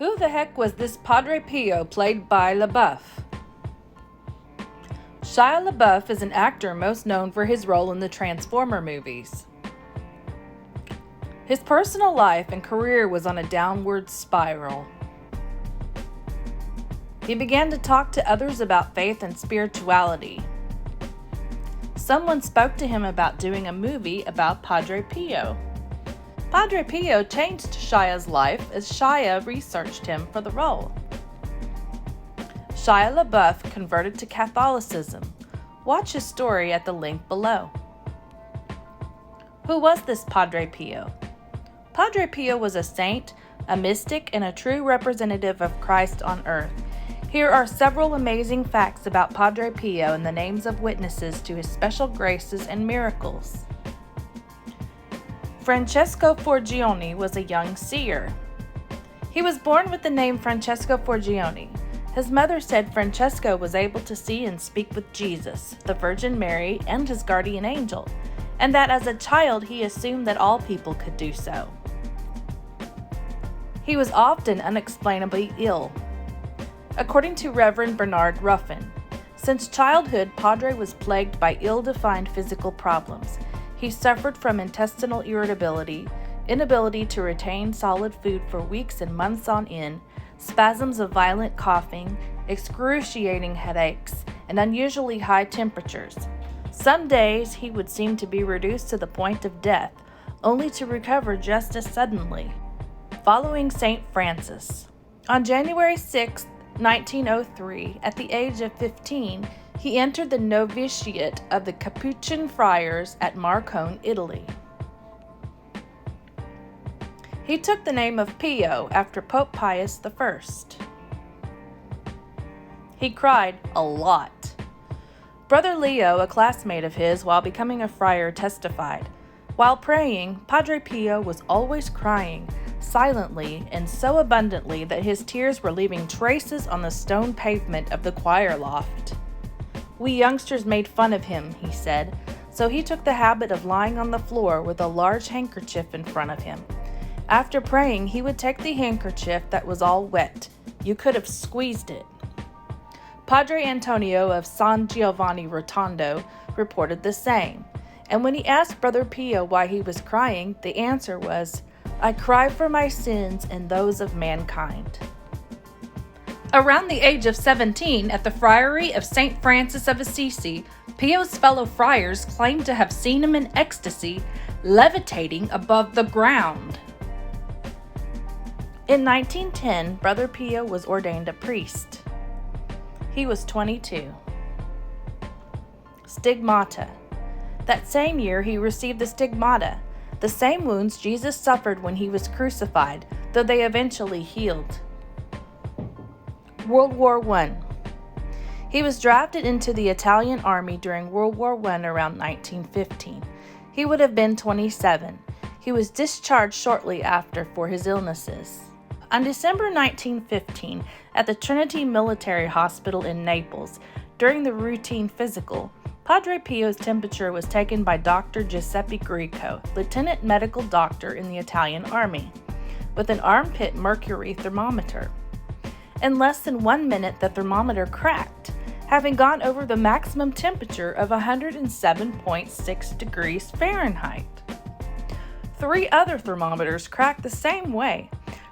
Who the heck was this Padre Pio played by LeBouf? Shia LeBouf is an actor most known for his role in the Transformer movies. His personal life and career was on a downward spiral. He began to talk to others about faith and spirituality. Someone spoke to him about doing a movie about Padre Pio. Padre Pio changed Shia's life as Shia researched him for the role. Shia LeBouf converted to Catholicism. Watch his story at the link below. Who was this Padre Pio? Padre Pio was a saint, a mystic, and a true representative of Christ on earth. Here are several amazing facts about Padre Pio and the names of witnesses to his special graces and miracles. Francesco Forgione was a young seer. He was born with the name Francesco Forgione. His mother said Francesco was able to see and speak with Jesus, the Virgin Mary, and his guardian angel, and that as a child he assumed that all people could do so. He was often unexplainably ill. According to Reverend Bernard Ruffin, since childhood, Padre was plagued by ill-defined physical problems. He suffered from intestinal irritability, inability to retain solid food for weeks and months on end, spasms of violent coughing, excruciating headaches, and unusually high temperatures. Some days he would seem to be reduced to the point of death, only to recover just as suddenly. Following St. Francis. On January 6, 1903, at the age of 15, he entered the novitiate of the Capuchin friars at Marcone, Italy. He took the name of Pio after Pope Pius I. He cried a lot. Brother Leo, a classmate of his while becoming a friar, testified, while praying, Padre Pio was always crying, silently and so abundantly that his tears were leaving traces on the stone pavement of the choir loft. We youngsters made fun of him, he said, so he took the habit of lying on the floor with a large handkerchief in front of him. After praying, he would take the handkerchief that was all wet. You could have squeezed it. Padre Antonio of San Giovanni Rotondo reported the same, and when he asked Brother Pio why he was crying, the answer was, "I cry for my sins and those of mankind." Around the age of 17, at the Friary of St. Francis of Assisi, Pio's fellow friars claimed to have seen him in ecstasy, levitating above the ground. In 1910, Brother Pio was ordained a priest. He was 22. Stigmata. That same year, he received the stigmata, the same wounds Jesus suffered when he was crucified, though they eventually healed. World War I. He was drafted into the Italian army during World War I around 1915. He would have been 27. He was discharged shortly after for his illnesses. On December 1915, at the Trinity Military Hospital in Naples, during the routine physical, Padre Pio's temperature was taken by Dr. Giuseppe Greco, lieutenant medical doctor in the Italian army, with an armpit mercury thermometer. In less than 1 minute, the thermometer cracked, having gone over the maximum temperature of 107.6 degrees Fahrenheit. 3 other thermometers cracked the same way.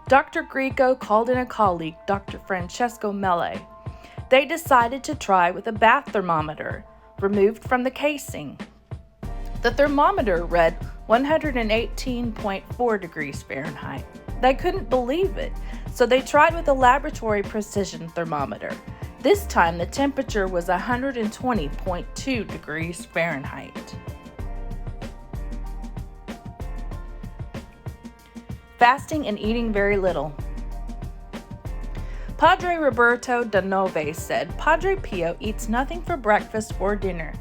Dr. Greco called in a colleague, Dr. Francesco Mele. They decided to try with a bath thermometer, removed from the casing. The thermometer read 118.4 degrees Fahrenheit. They couldn't believe it, so they tried with a laboratory precision thermometer. This time the temperature was 120.2 degrees Fahrenheit. Fasting and eating very little. Padre Roberto Danove said, Padre Pio eats nothing for breakfast or dinner.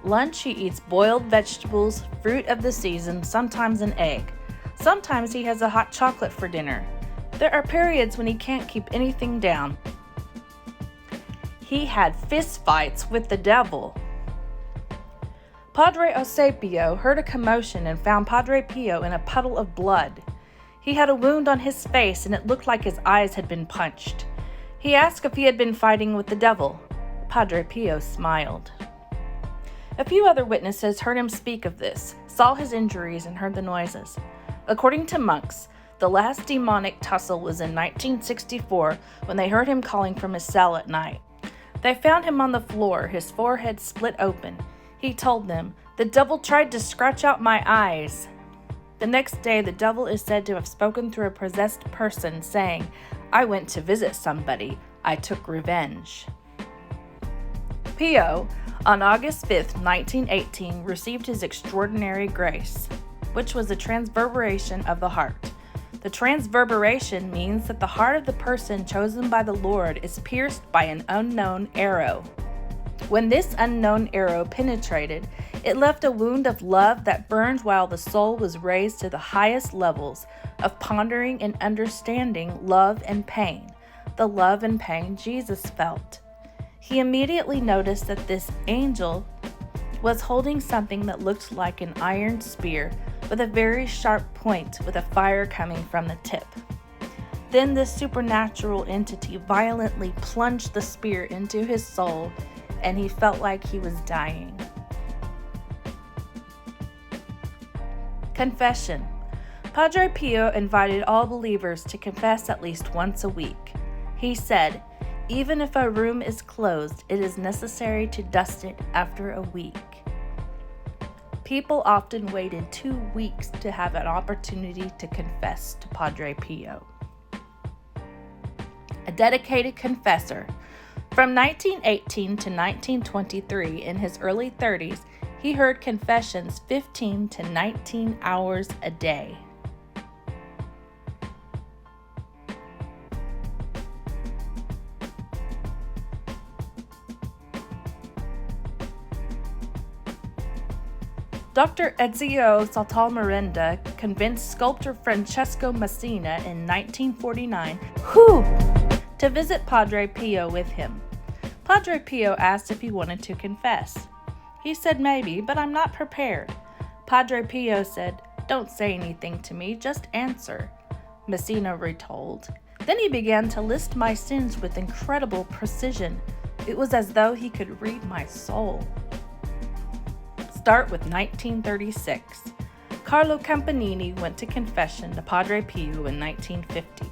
Lunch he eats boiled vegetables, fruit of the season, sometimes an egg. Sometimes he has a hot chocolate for dinner. There are periods when he can't keep anything down. He had fist fights with the devil. Padre Eusebio heard a commotion and found Padre Pio in a puddle of blood. He had a wound on his face and it looked like his eyes had been punched. He asked if he had been fighting with the devil. Padre Pio smiled. A few other witnesses heard him speak of this, saw his injuries, and heard the noises. According to monks, the last demonic tussle was in 1964 when they heard him calling from his cell at night. They found him on the floor, his forehead split open. He told them, "The devil tried to scratch out my eyes." The next day, the devil is said to have spoken through a possessed person, saying, "I went to visit somebody. I took revenge." Pio, on August 5, 1918, received his extraordinary grace, which was a transverberation of the heart. The transverberation means that the heart of the person chosen by the Lord is pierced by an unknown arrow. When this unknown arrow penetrated, it left a wound of love that burned while the soul was raised to the highest levels of pondering and understanding love and pain, the love and pain Jesus felt. He immediately noticed that this angel was holding something that looked like an iron spear with a very sharp point with a fire coming from the tip. Then this supernatural entity violently plunged the spear into his soul, and he felt like he was dying. Confession. Padre Pio invited all believers to confess at least once a week. He said, "Even if a room is closed, it is necessary to dust it after a week." People often waited 2 weeks to have an opportunity to confess to Padre Pio. A dedicated confessor. From 1918 to 1923, in his early 30s, he heard confessions 15 to 19 hours a day. Dr. Ezio Saltamarenda convinced sculptor Francesco Messina in 1949 to visit Padre Pio with him. Padre Pio asked if he wanted to confess. He said maybe, but I'm not prepared. Padre Pio said, "Don't say anything to me, just answer," Messina retold. Then he began to list my sins with incredible precision. It was as though he could read my soul. Start with 1936. Carlo Campanini went to confession to Padre Pio in 1950.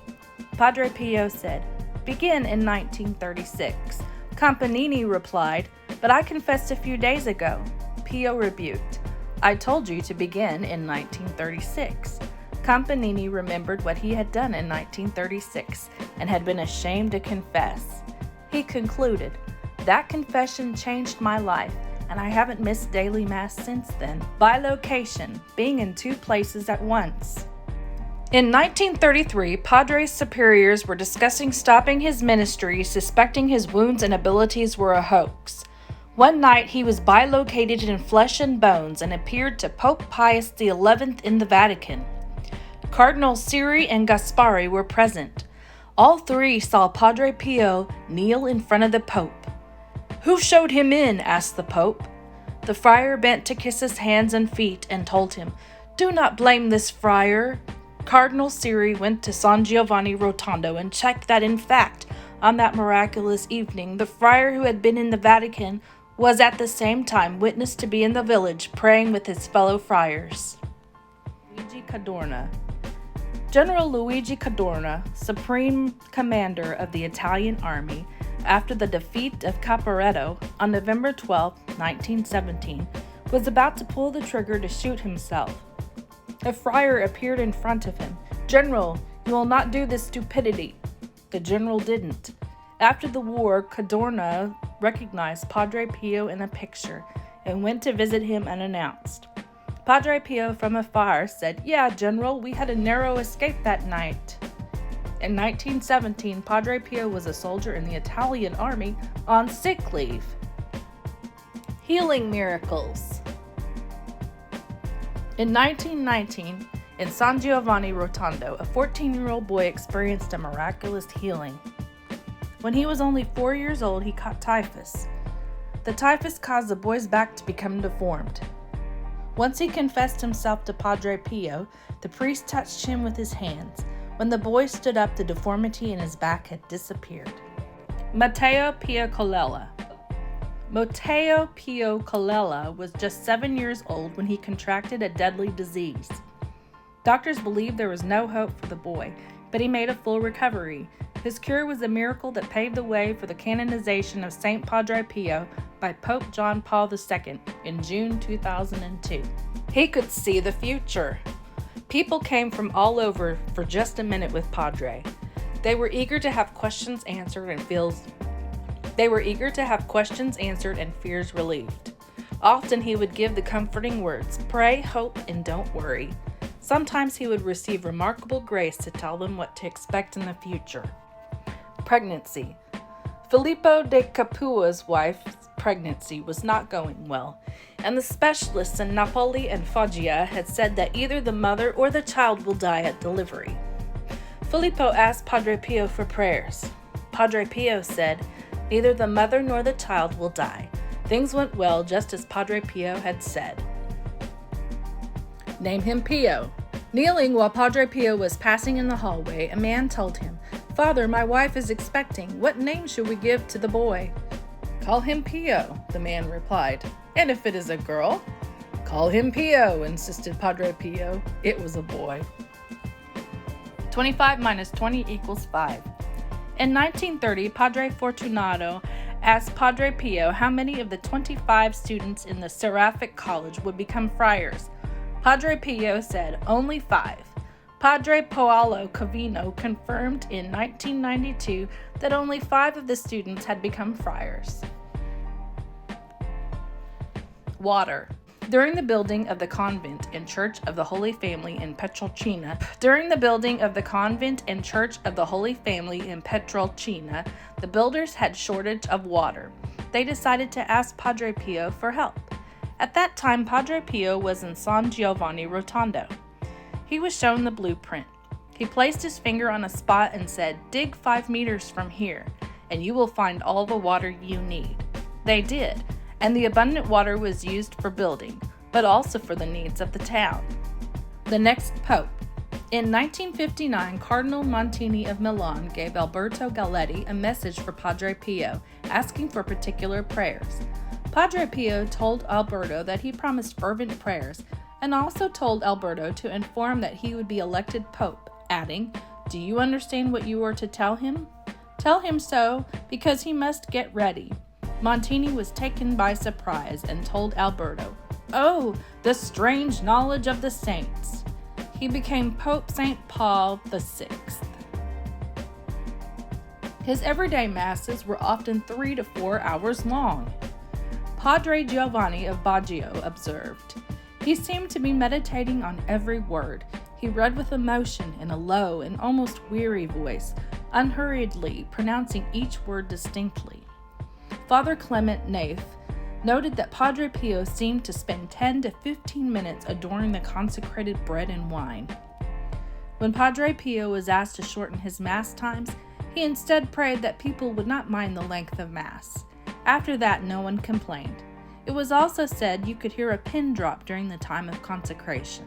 Padre Pio said, "Begin in 1936. Campanini replied, "But I confessed a few days ago." Pio rebuked, "I told you to begin in 1936. Campanini remembered what he had done in 1936 and had been ashamed to confess. He concluded, "That confession changed my life, and I haven't missed daily mass since then." Bilocation, being in 2 places at once. In 1933, Padre's superiors were discussing stopping his ministry, suspecting his wounds and abilities were a hoax. One night he was bilocated in flesh and bones and appeared to Pope Pius XI in the Vatican. Cardinals Siri and Gaspari were present. All 3 saw Padre Pio kneel in front of the Pope. "Who showed him in?" asked the Pope. The friar bent to kiss his hands and feet and told him, "Do not blame this friar." Cardinal Siri went to San Giovanni Rotondo and checked that, in fact, on that miraculous evening, the friar who had been in the Vatican was at the same time witnessed to be in the village praying with his fellow friars. Luigi Cadorna. General Luigi Cadorna, supreme commander of the Italian army, after the defeat of Caporetto on November 12, 1917, was about to pull the trigger to shoot himself. A friar appeared in front of him. "General, you will not do this stupidity." The general didn't. After the war, Cadorna recognized Padre Pio in a picture and went to visit him unannounced. Padre Pio from afar said, "Yeah, General, we had a narrow escape that night." In 1917, Padre Pio was a soldier in the Italian army on sick leave. Healing miracles. In 1919, in San Giovanni Rotondo, a 14-year-old boy experienced a miraculous healing. When he was only 4 years old, he caught typhus. The typhus caused the boy's back to become deformed. Once he confessed himself to Padre Pio, the priest touched him with his hands. When the boy stood up, the deformity in his back had disappeared. Matteo Pio Colella. Matteo Pio Colella was just 7 years old when he contracted a deadly disease. Doctors believed there was no hope for the boy, but he made a full recovery. His cure was a miracle that paved the way for the canonization of Saint Padre Pio by Pope John Paul II in June 2002. He could see the future. People came from all over for just a minute with Padre. They were eager to have questions answered and fears relieved. Often he would give the comforting words, "Pray, hope, and don't worry." Sometimes he would receive remarkable grace to tell them what to expect in the future. Pregnancy. Filippo de Capua's wife's pregnancy was not going well, and the specialists in Napoli and Foggia had said that either the mother or the child will die at delivery. Filippo asked Padre Pio for prayers. Padre Pio said, "Neither the mother nor the child will die." Things went well just as Padre Pio had said. Name him Pio. Kneeling while Padre Pio was passing in the hallway, a man told him, "Father, my wife is expecting. What name should we give to the boy?" "Call him Pio," the man replied. "And if it is a girl?" "Call him Pio," insisted Padre Pio. It was a boy. 25 minus 20 equals 5. In 1930, Padre Fortunato asked Padre Pio how many of the 25 students in the Seraphic College would become friars. Padre Pio said only 5. Padre Paolo Covino confirmed in 1992 that only 5 of the students had become friars. Water. During the building of the convent and Church of the Holy Family in Pietrelcina, the builders had shortage of water. They decided to ask Padre Pio for help. At that time, Padre Pio was in San Giovanni Rotondo. He was shown the blueprint. He placed his finger on a spot and said, "Dig 5 meters from here, and you will find all the water you need." They did, and the abundant water was used for building, but also for the needs of the town. The next pope. In 1959, Cardinal Montini of Milan gave Alberto Galletti a message for Padre Pio, asking for particular prayers. Padre Pio told Alberto that he promised fervent prayers, and also told Alberto to inform that he would be elected pope, adding, "Do you understand what you are to tell him? Tell him so, because he must get ready." Montini was taken by surprise and told Alberto, "Oh, the strange knowledge of the saints." He became Pope St. Paul VI. His everyday masses were often 3 to 4 hours long. Padre Giovanni of Baggio observed, "He seemed to be meditating on every word. He read with emotion in a low and almost weary voice, unhurriedly pronouncing each word distinctly." Father Clement Naif noted that Padre Pio seemed to spend 10 to 15 minutes adoring the consecrated bread and wine. When Padre Pio was asked to shorten his Mass times, he instead prayed that people would not mind the length of Mass. After that, no one complained. It was also said you could hear a pin drop during the time of consecration.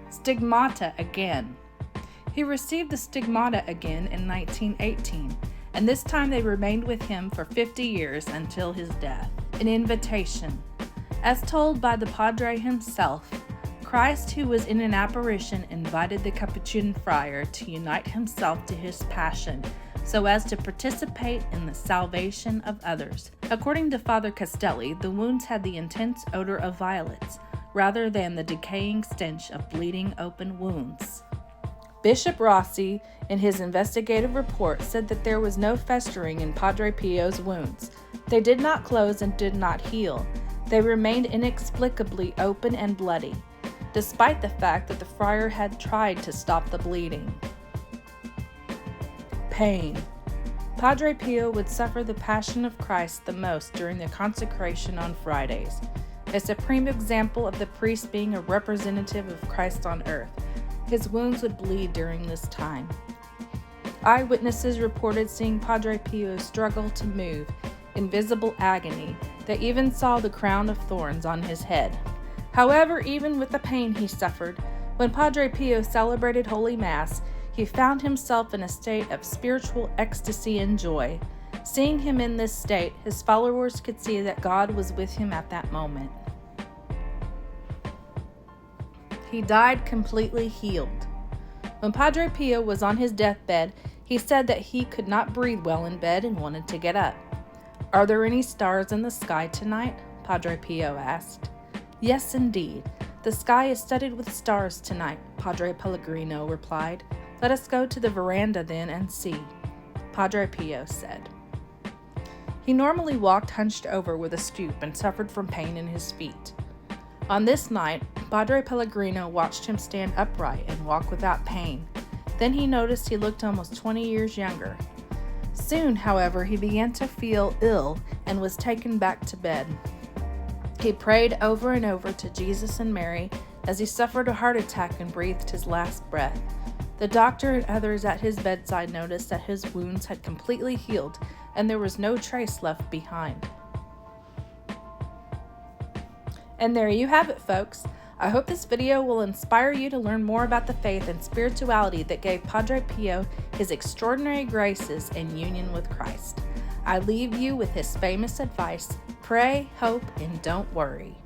Stigmata again. He received the stigmata again in 1918, and this time they remained with him for 50 years until his death. An invitation. As told by the Padre himself, Christ, who was in an apparition, invited the Capuchin friar to unite himself to his passion so as to participate in the salvation of others. According to Father Castelli, the wounds had the intense odor of violets, rather than the decaying stench of bleeding open wounds. Bishop Rossi, in his investigative report, said that there was no festering in Padre Pio's wounds. They did not close and did not heal. They remained inexplicably open and bloody, despite the fact that the friar had tried to stop the bleeding. Pain. Padre Pio would suffer the Passion of Christ the most during the consecration on Fridays, a supreme example of the priest being a representative of Christ on earth. His wounds would bleed during this time. Eyewitnesses reported seeing Padre Pio struggle to move in visible agony. They even saw the crown of thorns on his head. However, even with the pain he suffered, when Padre Pio celebrated Holy Mass, he found himself in a state of spiritual ecstasy and joy. Seeing him in this state, his followers could see that God was with him at that moment. He died completely healed. When Padre Pio was on his deathbed, he said that he could not breathe well in bed and wanted to get up. "Are there any stars in the sky tonight?" Padre Pio asked. "Yes, indeed. The sky is studded with stars tonight," Padre Pellegrino replied. "Let us go to the veranda then and see," Padre Pio said. He normally walked hunched over with a stoop and suffered from pain in his feet. On this night, Padre Pellegrino watched him stand upright and walk without pain. Then he noticed he looked almost 20 years younger. Soon, however, he began to feel ill and was taken back to bed. He prayed over and over to Jesus and Mary as he suffered a heart attack and breathed his last breath. The doctor and others at his bedside noticed that his wounds had completely healed and there was no trace left behind. And there you have it, folks. I hope this video will inspire you to learn more about the faith and spirituality that gave Padre Pio his extraordinary graces and union with Christ. I leave you with his famous advice: pray, hope, and don't worry.